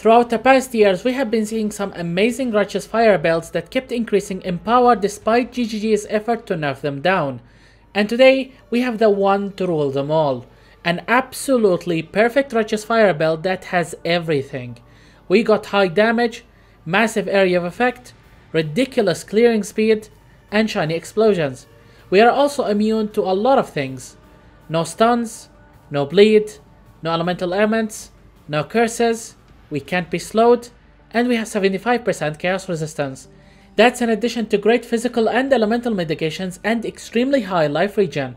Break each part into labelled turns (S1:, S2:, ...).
S1: Throughout the past years, we have been seeing some amazing Righteous Fire builds that kept increasing in power despite GGG's effort to nerf them down. And today, we have the one to rule them all. An absolutely perfect Righteous Fire build that has everything. We got high damage, massive area of effect, ridiculous clearing speed, and shiny explosions. We are also immune to a lot of things. No stuns, no bleed, no elemental elements, no curses, we can't be slowed, and we have 75% chaos resistance. That's in addition to great physical and elemental mitigations and extremely high life regen.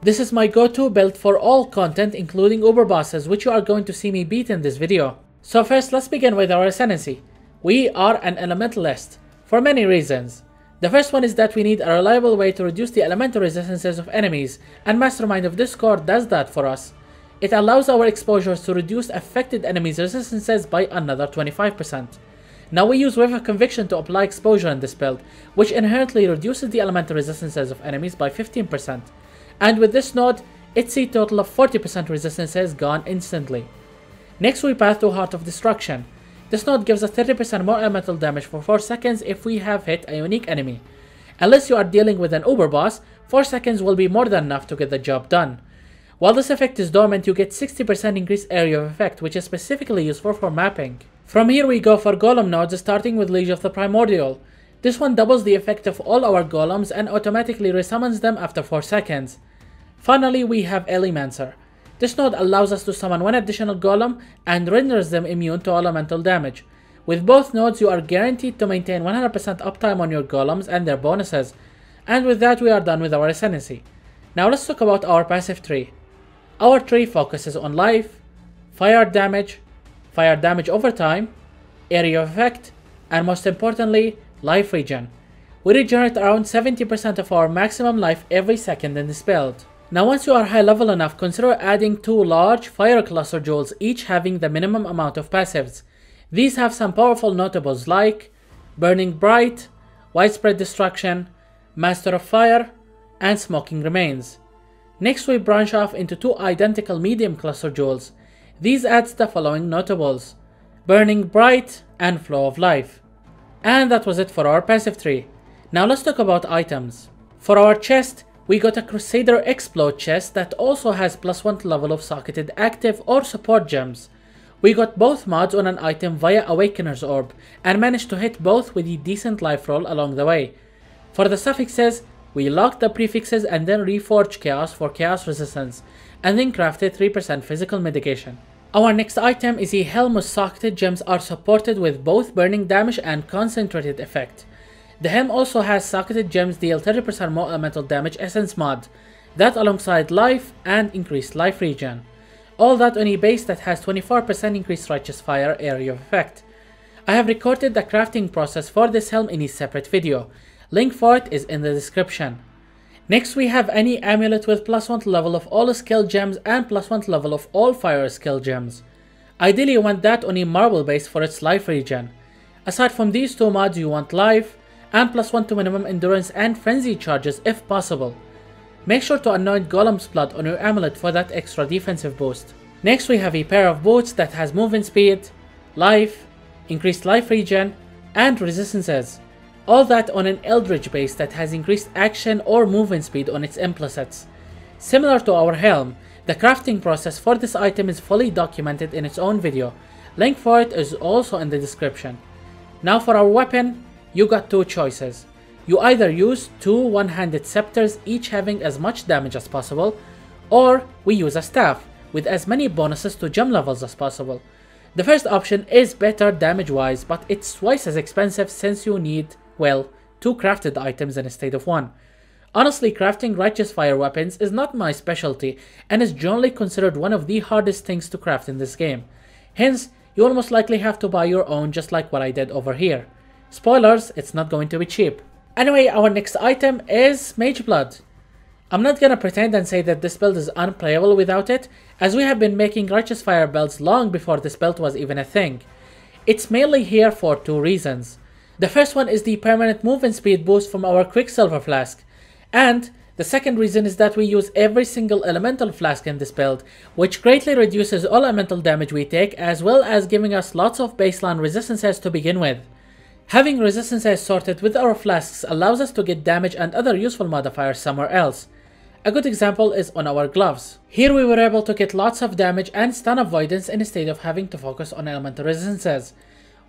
S1: This is my go-to build for all content including uber bosses, which you are going to see me beat in this video. So first, let's begin with our ascendancy. We are an elementalist, for many reasons. The first one is that we need a reliable way to reduce the elemental resistances of enemies, and Mastermind of Discord does that for us. It allows our exposures to reduce affected enemies' resistances by another 25%. Now we use Wave of Conviction to apply exposure in this build, which inherently reduces the elemental resistances of enemies by 15%. And with this node, it's a total of 40% resistances gone instantly. Next we path to Heart of Destruction. This node gives us 30% more elemental damage for 4 seconds if we have hit a unique enemy. Unless you are dealing with an uber boss, 4 seconds will be more than enough to get the job done. While this effect is dormant, you get 60% increased area of effect, which is specifically useful for mapping. From here we go for golem nodes, starting with Liege of the Primordial. This one doubles the effect of all our golems and automatically resummons them after 4 seconds. Finally we have Elemancer. This node allows us to summon one additional golem and renders them immune to elemental damage. With both nodes you are guaranteed to maintain 100% uptime on your golems and their bonuses. And with that we are done with our ascendancy. Now let's talk about our passive tree. Our tree focuses on life, fire damage over time, area of effect, and most importantly, life regen. We regenerate around 70% of our maximum life every second in this build. Now once you are high level enough, consider adding 2 large fire cluster jewels, each having the minimum amount of passives. These have some powerful notables like Burning Bright, Widespread Destruction, Master of Fire, and Smoking Remains. Next we branch off into 2 identical medium cluster jewels. These adds the following notables: Burning Bright and Flow of Life. And that was it for our passive tree. Now let's talk about items. For our chest, we got a Crusader Explode chest that also has +1 level of socketed active or support gems. We got both mods on an item via Awakener's Orb and managed to hit both with a decent life roll along the way. For the suffixes, we locked the prefixes and then reforged Chaos for Chaos resistance, and then crafted 3% physical mitigation. Our next item is a Helm whose socketed gems are supported with both burning damage and concentrated effect. The helm also has socketed gems deal 30% more elemental damage essence mod, that alongside life and increased life regen. All that on a base that has 24% increased Righteous Fire area of effect. I have recorded the crafting process for this helm in a separate video. Link for it is in the description. Next we have any amulet with +1 level of all skill gems and +1 level of all fire skill gems. Ideally you want that on a marble base for its life regen. Aside from these 2 mods you want life, and +1 to minimum endurance and frenzy charges if possible. Make sure to anoint Golem's Blood on your amulet for that extra defensive boost. Next we have a pair of boots that has movement speed, life, increased life regen, and resistances. All that on an Eldritch base that has increased action or movement speed on its implicits. Similar to our helm, the crafting process for this item is fully documented in its own video. Link for it is also in the description. Now for our weapon, you got 2 choices. You either use 2 one-handed scepters, each having as much damage as possible, or we use a staff with as many bonuses to gem levels as possible. The first option is better damage wise, but it's twice as expensive since you need, well, 2 crafted items instead of 1. Honestly, crafting Righteous Fire weapons is not my specialty and is generally considered one of the hardest things to craft in this game. Hence, you will most likely have to buy your own, just like what I did over here. Spoilers, it's not going to be cheap. Anyway, our next item is Mageblood. I'm not gonna pretend and say that this build is unplayable without it, as we have been making Righteous Fire builds long before this build was even a thing. It's mainly here for 2 reasons. The first one is the permanent movement speed boost from our Quicksilver Flask, and The second reason is that we use every single elemental flask in this build, which greatly reduces all elemental damage we take, as well as giving us lots of baseline resistances to begin with. Having resistances sorted with our flasks allows us to get damage and other useful modifiers somewhere else. A good example is on our gloves. Here we were able to get lots of damage and stun avoidance instead of having to focus on elemental resistances.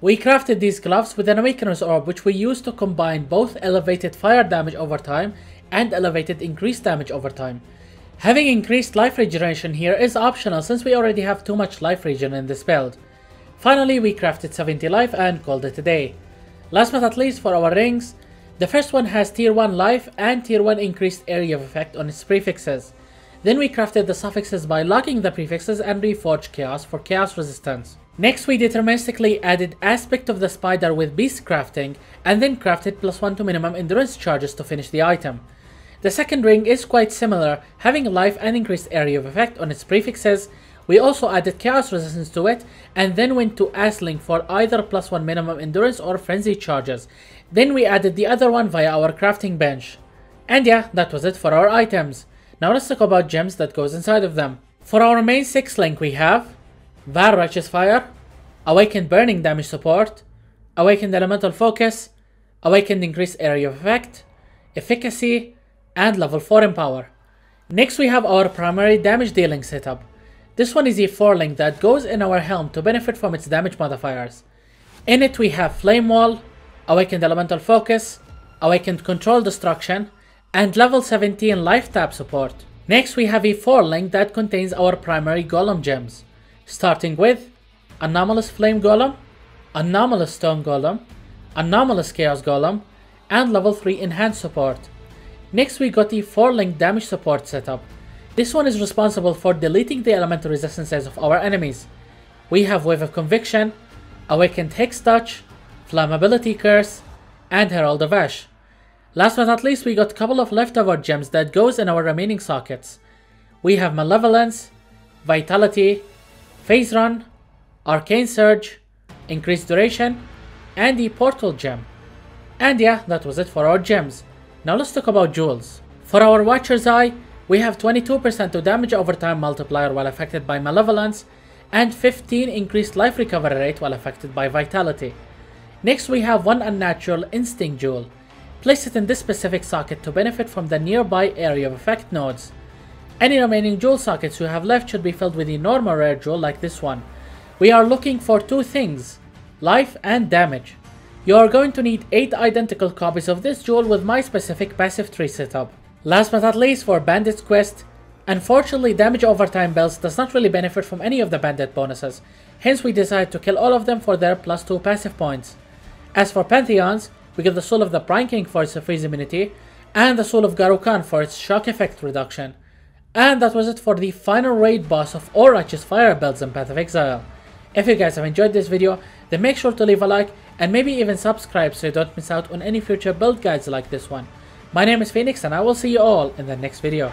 S1: We crafted these gloves with an Awakener's Orb, which we used to combine both elevated fire damage over time and elevated increased damage over time. Having increased life regeneration here is optional since we already have too much life regen in this build. Finally, we crafted 70 life and called it a day. Last but not least, for our rings, the first one has tier 1 life and tier 1 increased area of effect on its prefixes. Then we crafted the suffixes by locking the prefixes and reforged chaos for chaos resistance. Next, we deterministically added aspect of the spider with beast crafting and then crafted +1 to minimum endurance charges to finish the item. The second ring is quite similar, having life and increased area of effect on its prefixes. We also added chaos resistance to it and then went to Asling for either +1 minimum endurance or frenzy charges. Then we added the other one via our crafting bench. And yeah, that was it for our items. Now let's talk about gems that goes inside of them. For our main 6 link we have Best Righteous Fire, Awakened Burning Damage Support, Awakened Elemental Focus, Awakened Increased Area of Effect, Efficacy, and level 4 Empower. Next we have our primary damage dealing setup. This one is a 4 link that goes in our helm to benefit from its damage modifiers. In it we have Flame Wall, Awakened Elemental Focus, Awakened Control Destruction, and level 17 Life Tap support. Next we have a 4 link that contains our primary Golem gems, starting with Anomalous Flame Golem, Anomalous Stone Golem, Anomalous Chaos Golem, and level 3 Enhanced support. Next we got the 4 link damage support setup. This one is responsible for deleting the elemental resistances of our enemies. We have Wave of Conviction, Awakened Hex Touch, Flammability Curse, and Herald of Ash. Last but not least, we got a couple of leftover gems that goes in our remaining sockets. We have Malevolence, Vitality, Phase Run, Arcane Surge, Increased Duration, and the Portal gem. And yeah, that was it for our gems. Now let's talk about jewels. For our Watcher's Eye, we have 22% to damage over time multiplier while affected by Malevolence, and 15 increased life recovery rate while affected by Vitality. Next we have one Unnatural Instinct Jewel. Place it in this specific socket to benefit from the nearby area of effect nodes. Any remaining jewel sockets you have left should be filled with a normal rare jewel like this one. We are looking for 2 things, life and damage. You are going to need 8 identical copies of this jewel with my specific passive tree setup. Last but not least, for Bandit's Quest, unfortunately damage over time belts does not really benefit from any of the bandit bonuses, hence we decided to kill all of them for their +2 passive points. As for Pantheons, we get the Soul of the Prime King for its freeze immunity, and the Soul of Garukan for its shock effect reduction. And that was it for the final raid boss of all Righteous Fire builds in Path of Exile. If you guys have enjoyed this video, then make sure to leave a like and maybe even subscribe so you don't miss out on any future build guides like this one. My name is Phoenix and I will see you all in the next video.